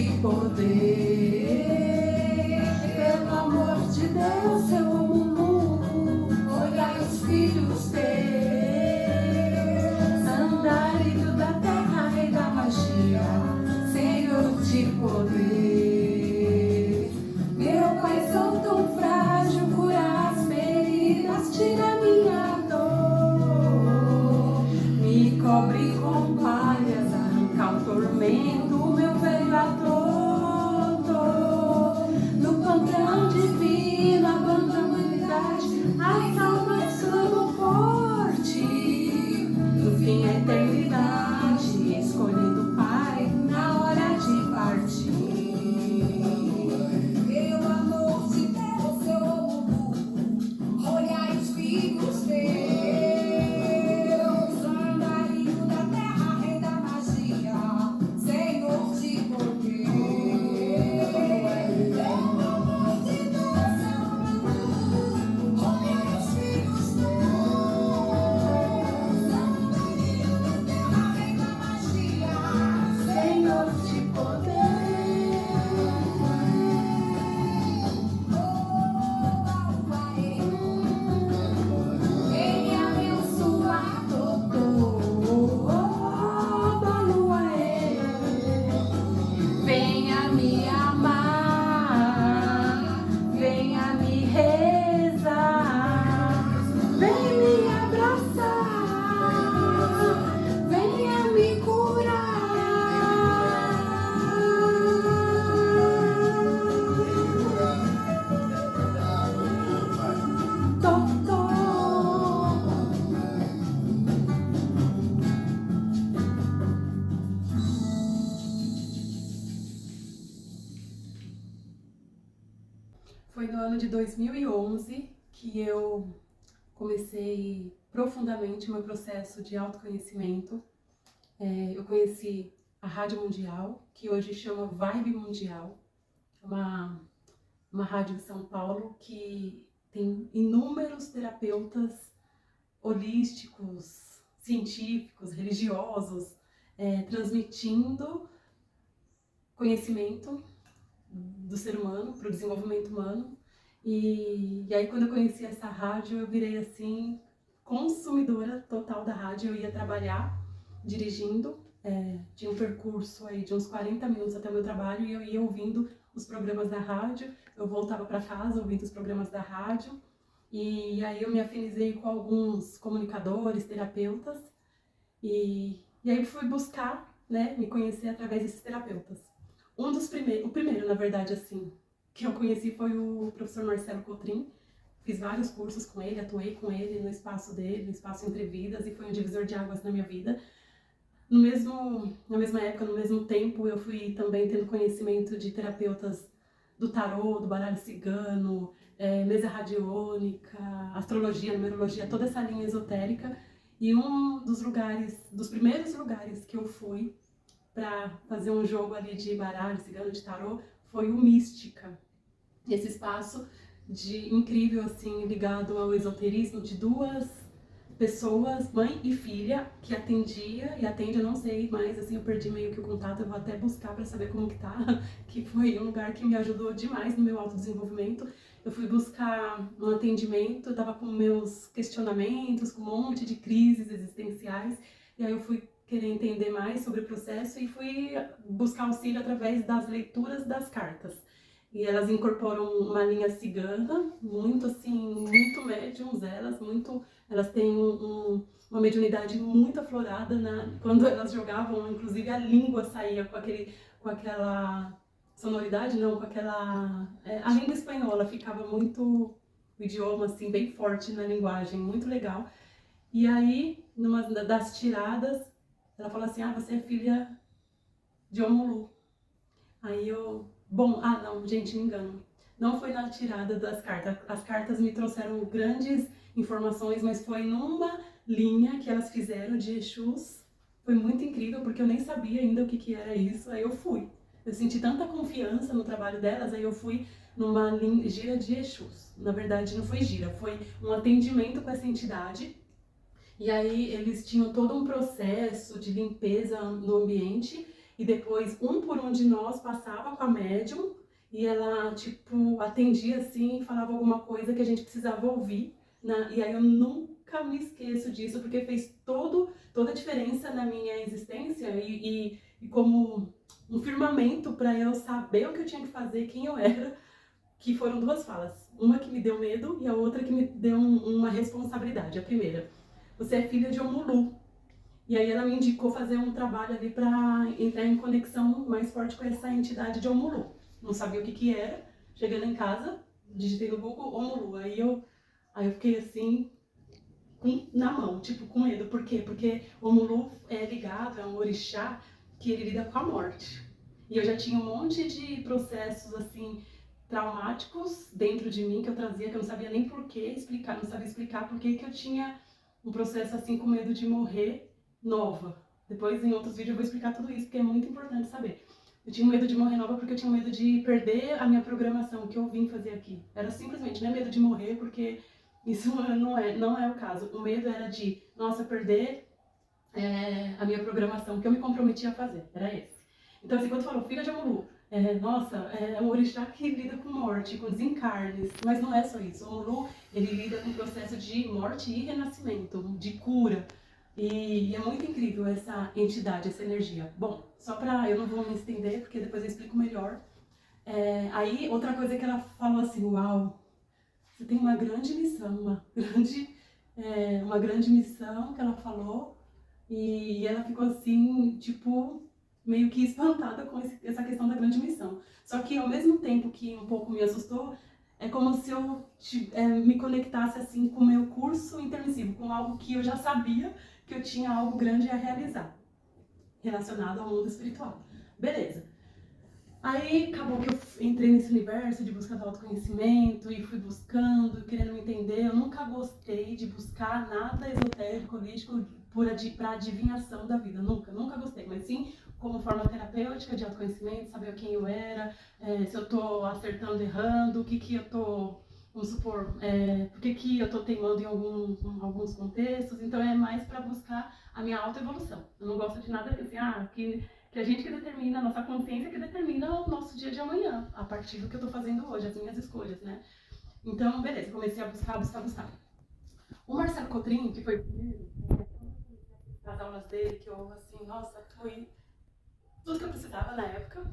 de poder. Pelo amor de Deus, eu amo muito olhar os filhos teus, andarilho da terra, rei da magia, Senhor de poder. Meu Pai, sou tão frágil, cura as feridas, tira minha dor, me cobre com palhas, arranca o tormento, meu velho ator. No panteão divino, abandona a humanidade, as almas clamam por ti. No fim, a eternidade, escolhendo o Pai na hora de partir. Pelo amor de Deus, eu amo olhar os filhos teus, andarilho da terra, rei da magia, Senhor de poder. Pelo amor de Deus, eu amo olhar os filhos teus, andarilho da terra, rei da magia, Senhor de poder. Vem abençoar todo, Baluaê. Venha me amar, venha me rezar, vem me abraçar, venha me curar. Doutor. Foi no ano de 2011 que eu comecei profundamente o meu processo de autoconhecimento. Eu conheci a Rádio Mundial, que hoje chama Vibe Mundial, uma rádio de São Paulo que tem inúmeros terapeutas holísticos, científicos, religiosos, transmitindo conhecimento do ser humano para o desenvolvimento humano. E aí quando eu conheci essa rádio, eu virei assim consumidora total da rádio. Eu ia trabalhar dirigindo, tinha um percurso aí de uns 40 minutos até o meu trabalho, e eu ia ouvindo os programas da rádio. Eu voltava para casa ouvindo os programas da rádio, e aí eu me afinizei com alguns comunicadores, terapeutas, e aí eu fui buscar, né, me conhecer através desses terapeutas. O primeiro, na verdade, assim, que eu conheci foi o professor Marcelo Cotrim. Fiz vários cursos com ele, atuei com ele no espaço dele, no espaço Entre Vidas, e foi um divisor de águas na minha vida. Na mesma época, no mesmo tempo, eu fui também tendo conhecimento de terapeutas do tarô, do baralho cigano, mesa radiônica, astrologia, numerologia, toda essa linha esotérica. E um dos primeiros lugares que eu fui para fazer um jogo ali de baralho cigano, de tarô, foi o Mística. Esse espaço incrível, assim, ligado ao esoterismo, de duas pessoas, mãe e filha, que atendia e atende, eu não sei mais, assim, eu perdi meio que o contato, eu vou até buscar para saber como que tá, que foi um lugar que me ajudou demais no meu autodesenvolvimento. Eu fui buscar um atendimento, eu tava com meus questionamentos, com um monte de crises existenciais, e aí eu fui querer entender mais sobre o processo e fui buscar auxílio através das leituras das cartas. E elas incorporam uma linha cigana, muito assim, muito médiums elas têm uma mediunidade muito aflorada, quando elas jogavam, inclusive a língua saía com aquela sonoridade, não, com aquela... a língua espanhola ficava muito, o idioma assim, bem forte na linguagem, muito legal. E aí, numa das tiradas, ela falou assim, você é filha de Omulu. Aí eu... não, gente, me engano. Não foi na tirada das cartas. As cartas me trouxeram grandes informações, mas foi numa linha que elas fizeram de Exus. Foi muito incrível, porque eu nem sabia ainda o que era isso. Aí eu fui. Eu senti tanta confiança no trabalho delas, aí eu fui numa gira de Exus. Na verdade, não foi gira, foi um atendimento com essa entidade. E aí eles tinham todo um processo de limpeza no ambiente, e depois um por um de nós passava com a médium e ela, tipo, atendia assim, falava alguma coisa que a gente precisava ouvir, né? E aí eu nunca me esqueço disso, porque fez toda a diferença na minha existência e como um firmamento para eu saber o que eu tinha que fazer, quem eu era, que foram duas falas. Uma que me deu medo e a outra que me deu uma responsabilidade. A primeira, você é filha de Omulu. E aí ela me indicou fazer um trabalho ali para entrar em conexão mais forte com essa entidade de Omulu. Não sabia o que era. Chegando em casa, digitei no Google Omulu. Aí eu fiquei assim, na mão, tipo, com medo. Por quê? Porque o Omulu é ligado, é um orixá que ele lida com a morte. E eu já tinha um monte de processos, assim, traumáticos dentro de mim que eu trazia, que eu não sabia nem por que explicar, não sabia explicar por que eu tinha um processo, assim, com medo de morrer nova. Depois, em outros vídeos, eu vou explicar tudo isso, porque é muito importante saber. Eu tinha medo de morrer nova porque eu tinha medo de perder a minha programação, o que eu vim fazer aqui. Era simplesmente, não é medo de morrer, porque isso não é o caso. O medo era de, nossa, perder a minha programação, que eu me comprometi a fazer. Era esse. Então, assim, quando falou filha de Omulu, nossa, é um orixá que lida com morte, com desencarnes, mas não é só isso. O Omulu, ele lida com o processo de morte e renascimento, de cura. E é muito incrível essa entidade, essa energia. Bom, só pra eu não vou me estender, porque depois eu explico melhor. Aí, outra coisa que ela falou assim, uau, você tem uma grande missão, uma grande missão que ela falou, e ela ficou assim, tipo, meio que espantada com essa questão da grande missão. Só que ao mesmo tempo que um pouco me assustou, é como se eu me conectasse assim com o meu curso intermissivo, com algo que eu já sabia que eu tinha algo grande a realizar, relacionado ao mundo espiritual. Beleza. Aí acabou que eu entrei nesse universo de busca do autoconhecimento e fui buscando, querendo me entender. Eu nunca gostei de buscar nada esotérico, holístico para adivinhação da vida. Nunca gostei. Mas sim como forma terapêutica de autoconhecimento, saber quem eu era, se eu tô acertando, errando, o que eu tô, vamos supor, por que eu tô teimando em alguns contextos. Então é mais para buscar a minha autoevolução. Eu não gosto de nada assim, que a gente que determina, a nossa consciência que determina o nosso dia de amanhã, a partir do que eu tô fazendo hoje, as minhas escolhas, né? Então, beleza, comecei a buscar. O Marcelo Cotrim, que foi o primeiro, nas aulas dele, que eu, assim, nossa, foi tudo que eu precisava na época.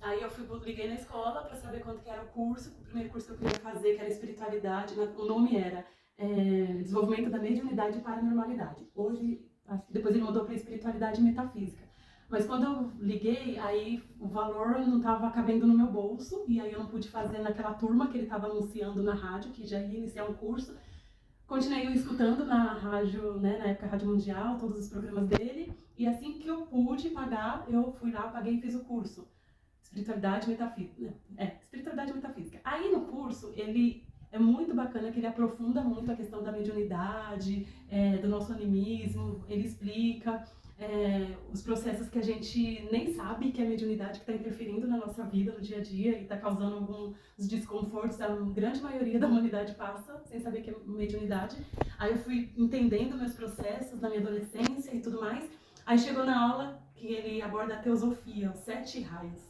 Aí liguei na escola para saber quanto que era o curso, o primeiro curso que eu queria fazer, que era espiritualidade, o nome era Desenvolvimento da Mediunidade e Paranormalidade. Hoje, depois ele mudou para espiritualidade e metafísica. Mas quando eu liguei, aí o valor não estava cabendo no meu bolso, e aí eu não pude fazer naquela turma que ele estava anunciando na rádio, que já ia iniciar um curso. Continuei escutando na rádio, né, na época Rádio Mundial, todos os programas dele, e assim que eu pude pagar, eu fui lá, paguei e fiz o curso. Espiritualidade e Metafísica. Espiritualidade e Metafísica. Aí no curso, ele é muito bacana, que ele aprofunda muito a questão da mediunidade, do nosso animismo, ele explica os processos que a gente nem sabe que é a mediunidade que está interferindo na nossa vida, no dia a dia, e está causando alguns desconfortos. A grande maioria da humanidade passa sem saber que é mediunidade. Aí eu fui entendendo meus processos na minha adolescência e tudo mais. Aí chegou na aula que ele aborda a teosofia, os 7 raios.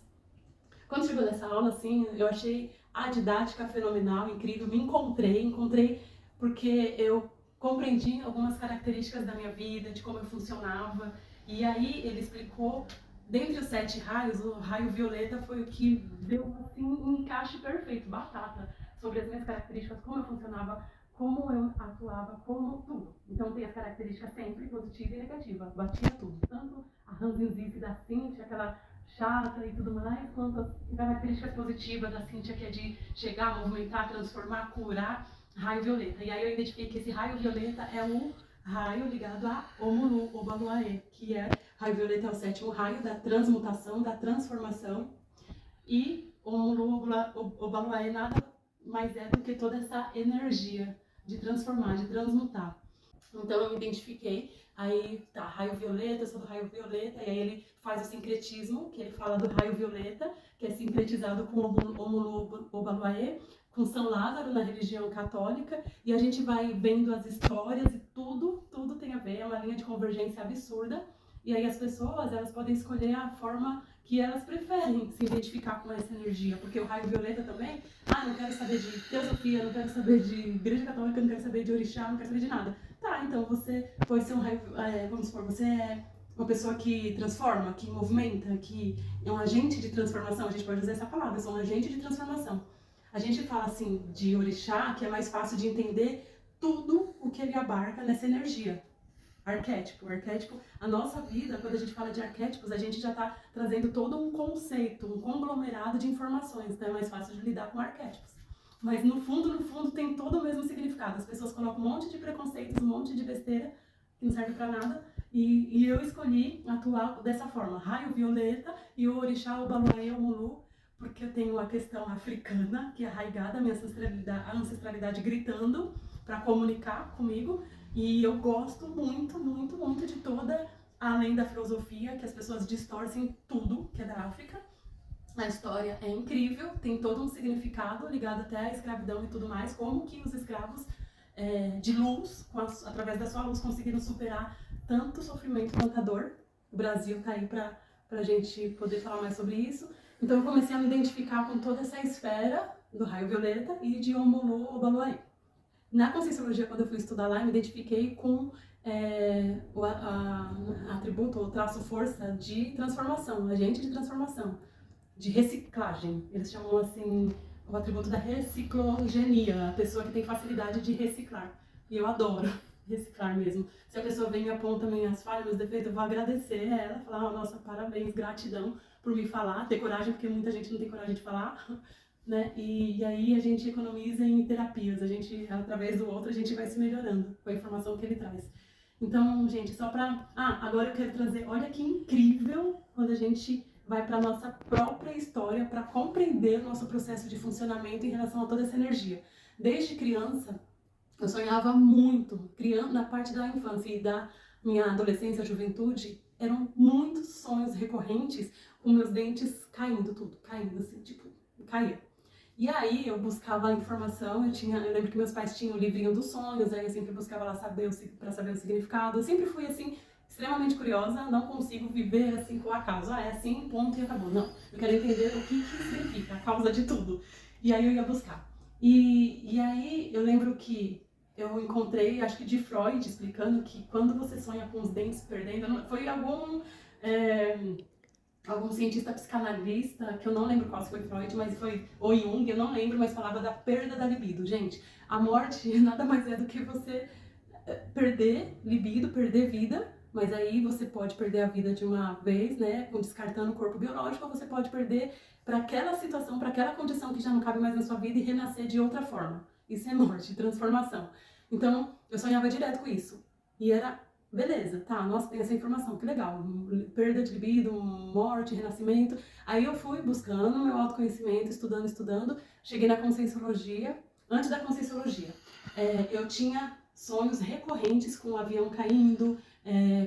Quando chegou nessa aula, assim, eu achei a didática fenomenal, incrível, me encontrei porque eu compreendi algumas características da minha vida, de como eu funcionava, e aí ele explicou, dentre os 7 raios, o raio violeta foi o que deu, assim, um encaixe perfeito, batata, sobre as minhas características, como eu funcionava, como eu atuava, como tudo. Então tem as características sempre positiva e negativa, batia tudo, tanto a ranzinzice da Cintia, aquela chata e tudo mais, quanto as características positivas da Cintia, que é de chegar, movimentar, transformar, curar, raio violeta. E aí eu identifiquei que esse raio violeta é um raio ligado a Omulu, Obaluaê, que é, raio violeta é o 7º raio da transmutação, da transformação, e Omulu, Obaluaê nada mais é do que toda essa energia de transformar, de transmutar. Então eu me identifiquei, aí tá, raio violeta, eu sou do raio violeta, e aí ele faz o sincretismo, que ele fala do raio violeta, que é sincretizado com Omulu Obaluaê, com São Lázaro na religião católica, e a gente vai vendo as histórias e tudo tem a ver, é uma linha de convergência absurda. E aí as pessoas, elas podem escolher a forma que elas preferem se identificar com essa energia, porque o raio violeta também, não quero saber de teosofia, não quero saber de igreja católica, não quero saber de orixá, não quero saber de nada. Tá, então você pode ser um raio, vamos supor, você é uma pessoa que transforma, que movimenta, que é um agente de transformação, a gente pode usar essa palavra, eu sou um agente de transformação. A gente fala assim de orixá, que é mais fácil de entender tudo o que ele abarca nessa energia. Arquétipo, a nossa vida, quando a gente fala de arquétipos, a gente já está trazendo todo um conceito, um conglomerado de informações, então é mais fácil de lidar com arquétipos. Mas no fundo tem todo o mesmo significado. As pessoas colocam um monte de preconceitos, um monte de besteira, que não serve para nada, e eu escolhi atuar dessa forma, raio violeta e o orixá, o Balué, o Mulu, porque eu tenho a questão africana, que é arraigada, a ancestralidade gritando para comunicar comigo, e eu gosto muito de toda, além da filosofia, que as pessoas distorcem tudo que é da África. A história é incrível, tem todo um significado ligado até à escravidão e tudo mais, como que os escravos de luz, através da sua luz, conseguiram superar tanto sofrimento quanto a dor. O Brasil está aí para a gente poder falar mais sobre isso. Então eu comecei a me identificar com toda essa esfera do raio violeta e de Omolu Obaluaí. Na Conscienciologia, quando eu fui estudar lá, eu me identifiquei com o atributo, o traço força de transformação, agente de transformação, de reciclagem. Eles chamam assim o atributo da reciclogenia, a pessoa que tem facilidade de reciclar. E eu adoro reciclar mesmo. Se a pessoa vem e aponta minhas falhas, meus defeitos, eu vou agradecer a ela, falar, nossa, parabéns, gratidão por me falar, ter coragem, porque muita gente não tem coragem de falar. Né? E aí a gente economiza em terapias, a gente, através do outro, a gente vai se melhorando com a informação que ele traz. Então, gente, só pra... agora eu quero trazer, olha que incrível quando a gente vai para nossa própria história para compreender o nosso processo de funcionamento em relação a toda essa energia. Desde criança, eu sonhava muito, na parte da infância e da minha adolescência, juventude, eram muitos sonhos recorrentes com meus dentes caindo, tudo, caindo assim, tipo, caía. E aí eu buscava informação, eu lembro que meus pais tinham o livrinho dos sonhos, aí eu sempre buscava lá para saber o significado. Eu sempre fui assim, extremamente curiosa, não consigo viver assim com a causa. É assim, ponto e acabou. Não, eu quero entender o que significa, a causa de tudo. E aí eu ia buscar. E aí eu lembro que eu encontrei, acho que de Freud, explicando que quando você sonha com os dentes perdendo, foi algum cientista psicanalista, que eu não lembro qual, se foi Freud, mas foi o Jung, eu não lembro, mas falava da perda da libido. Gente, a morte nada mais é do que você perder libido, perder vida, mas aí você pode perder a vida de uma vez, né, descartando o corpo biológico, ou você pode perder para aquela situação, para aquela condição que já não cabe mais na sua vida e renascer de outra forma. Isso é morte, transformação. Então, eu sonhava direto com isso. E era... Beleza, tá, nossa, tem essa informação, que legal, perda de libido, morte, renascimento. Aí eu fui buscando meu autoconhecimento, estudando, cheguei na Conscienciologia. Antes da Conscienciologia, eu tinha sonhos recorrentes com o avião caindo,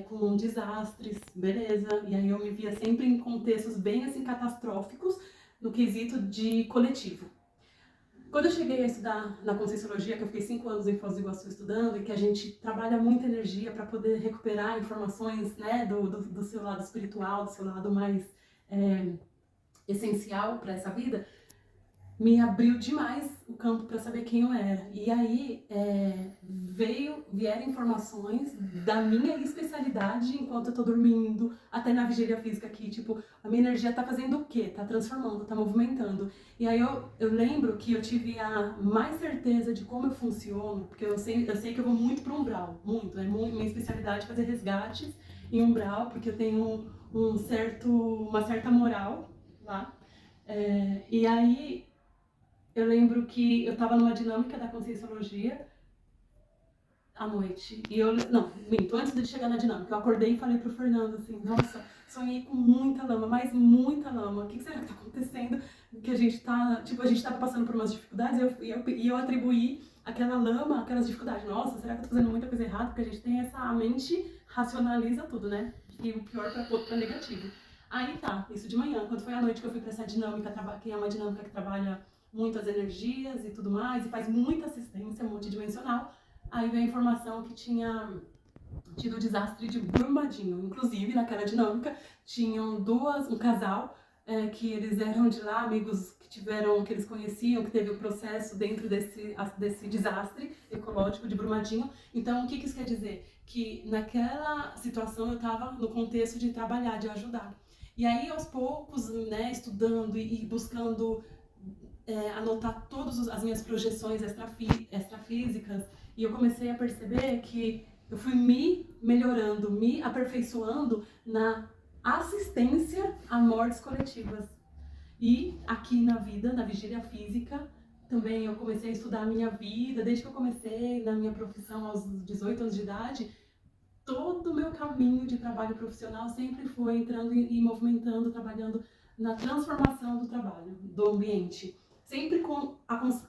com desastres, beleza, e aí eu me via sempre em contextos bem assim catastróficos, no quesito de coletivo. Quando eu cheguei a estudar na Conscienciologia, que eu fiquei 5 anos em Foz do Iguaçu estudando, e que a gente trabalha muita energia para poder recuperar informações, né, do seu lado espiritual, do seu lado mais essencial para essa vida, me abriu demais o campo para saber quem eu era. E aí vieram informações da minha especialidade enquanto eu tô dormindo, até na vigília física aqui, tipo, a minha energia tá fazendo o quê? Tá transformando, tá movimentando. E aí eu lembro que eu tive a mais certeza de como eu funciono, porque eu sei que eu vou muito pro umbral, muito. Minha especialidade é fazer resgates em umbral, porque eu tenho uma certa moral lá. E aí eu lembro que eu estava numa dinâmica da Conscienciologia à noite. E antes de chegar na dinâmica, eu acordei e falei pro Fernando assim, nossa, sonhei com muita lama, mas muita lama. O que será que tá acontecendo? Que a gente tava passando por umas dificuldades e eu atribuí aquela lama, aquelas dificuldades. Nossa, será que eu tô fazendo muita coisa errada? Porque a gente tem a mente racionaliza tudo, né? E o pior pra negativo. Aí tá, isso de manhã. Quando foi à noite que eu fui pra essa dinâmica, que é uma dinâmica que trabalha muitas energias e tudo mais, e faz muita assistência multidimensional, aí veio a informação que tinha tido o desastre de Brumadinho. Inclusive, naquela dinâmica, tinham um casal, que eles eram de lá, amigos que eles conheciam, que teve o processo dentro desse desastre ecológico de Brumadinho. Então, o que isso quer dizer? Que naquela situação eu estava no contexto de trabalhar, de ajudar. E aí, aos poucos, né, estudando e buscando anotar todas as minhas projeções extrafísicas, e eu comecei a perceber que eu fui me melhorando, me aperfeiçoando na assistência a mortes coletivas. E aqui na vida, na vigília física, também eu comecei a estudar a minha vida, desde que eu comecei na minha profissão aos 18 anos de idade, todo o meu caminho de trabalho profissional sempre foi entrando e movimentando, trabalhando na transformação do trabalho, do ambiente. Sempre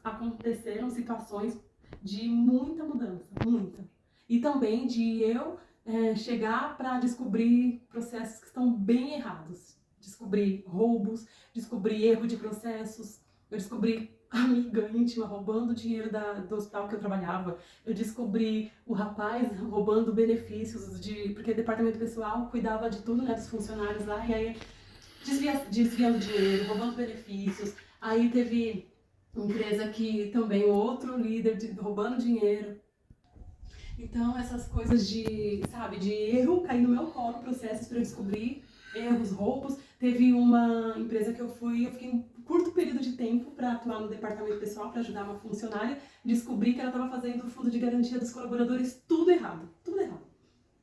aconteceram situações de muita mudança, muita. E também de eu chegar para descobrir processos que estão bem errados. Descobrir roubos, descobrir erro de processos, eu descobri amiga íntima roubando dinheiro do hospital que eu trabalhava. Eu descobri o rapaz roubando benefícios, porque o departamento pessoal cuidava de tudo, né, dos funcionários lá, e aí desviando dinheiro, roubando benefícios. Aí teve uma empresa que também outro líder roubando dinheiro. Então essas coisas de erro cair no meu colo, processos para eu descobrir erros, roubos. Teve uma empresa que eu fiquei um curto período de tempo para atuar no departamento pessoal, para ajudar uma funcionária, descobri que ela estava fazendo o fundo de garantia dos colaboradores tudo errado, tudo errado.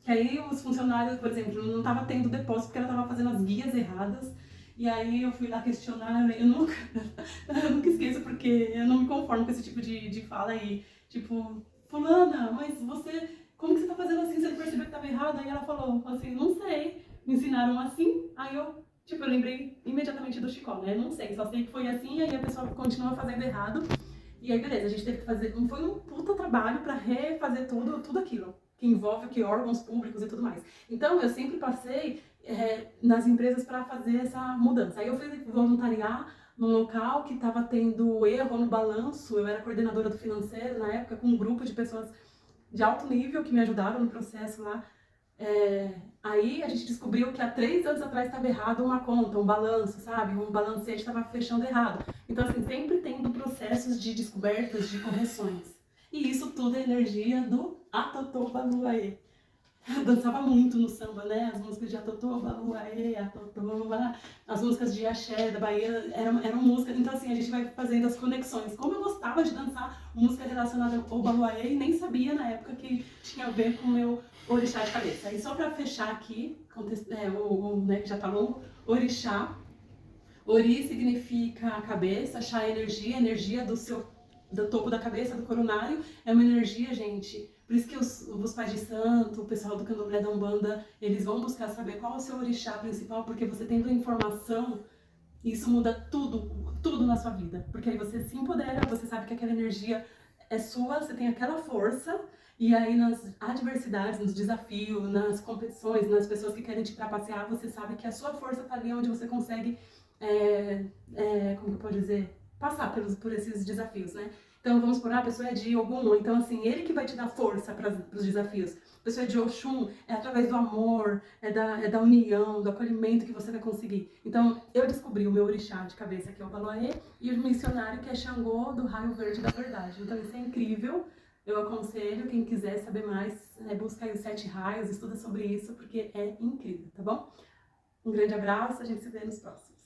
Que aí os funcionários, por exemplo, não estavam tendo depósito porque ela estava fazendo as guias erradas. E aí eu fui lá questionar, eu nunca esqueço, porque eu não me conformo com esse tipo de fala aí. Tipo, fulana, mas como que você tá fazendo assim? Você não percebeu que estava errado? Aí ela falou assim, não sei, me ensinaram assim. Aí eu lembrei imediatamente do Chicó, né? Não sei, só sei que foi assim, e aí a pessoa continua fazendo errado. E aí, beleza, a gente teve que fazer, foi um puta trabalho pra refazer tudo aquilo, que envolve que órgãos públicos e tudo mais. Então, eu sempre passei nas empresas para fazer essa mudança. Aí eu fui voluntariar num local que estava tendo erro no balanço, eu era coordenadora do financeiro na época, com um grupo de pessoas de alto nível que me ajudaram no processo lá. Aí a gente descobriu que há 3 anos atrás estava errado uma conta, um balanço, sabe? Um balancete estava fechando errado. Então, assim, sempre tendo processos de descobertas, de correções. E isso tudo é energia do Atotô Baluaê. Eu dançava muito no samba, né? As músicas de Atotô Baluaê, Atotô, as músicas de axé da Bahia eram músicas. Então, assim, a gente vai fazendo as conexões. Como eu gostava de dançar música relacionada ao Baluaê e nem sabia na época que tinha a ver com o meu orixá de cabeça. E só pra fechar aqui, né, que já tá longo, orixá. Ori significa a cabeça, chá é energia do topo da cabeça, do coronário. É uma energia, gente. Por isso que os pais de santo, o pessoal do candomblé da Umbanda, eles vão buscar saber qual é o seu orixá principal, porque você tendo a informação, isso muda tudo na sua vida. Porque aí você se empodera, você sabe que aquela energia é sua, você tem aquela força, e aí nas adversidades, nos desafios, nas competições, nas pessoas que querem te trapacear, você sabe que a sua força está ali onde você consegue, como que eu posso dizer, passar por esses desafios, né? Então vamos supor, a pessoa é de Ogum, então assim, ele que vai te dar força para os desafios. A pessoa é de Oxum, é através do amor, é da união, do acolhimento que você vai conseguir. Então eu descobri o meu orixá de cabeça, que é o Baloaê, e o missionário, que é Xangô, do raio verde da verdade. Então isso é incrível. Eu aconselho, quem quiser saber mais, busca aí os 7 raios, estuda sobre isso, porque é incrível, tá bom? Um grande abraço, a gente se vê nos próximos.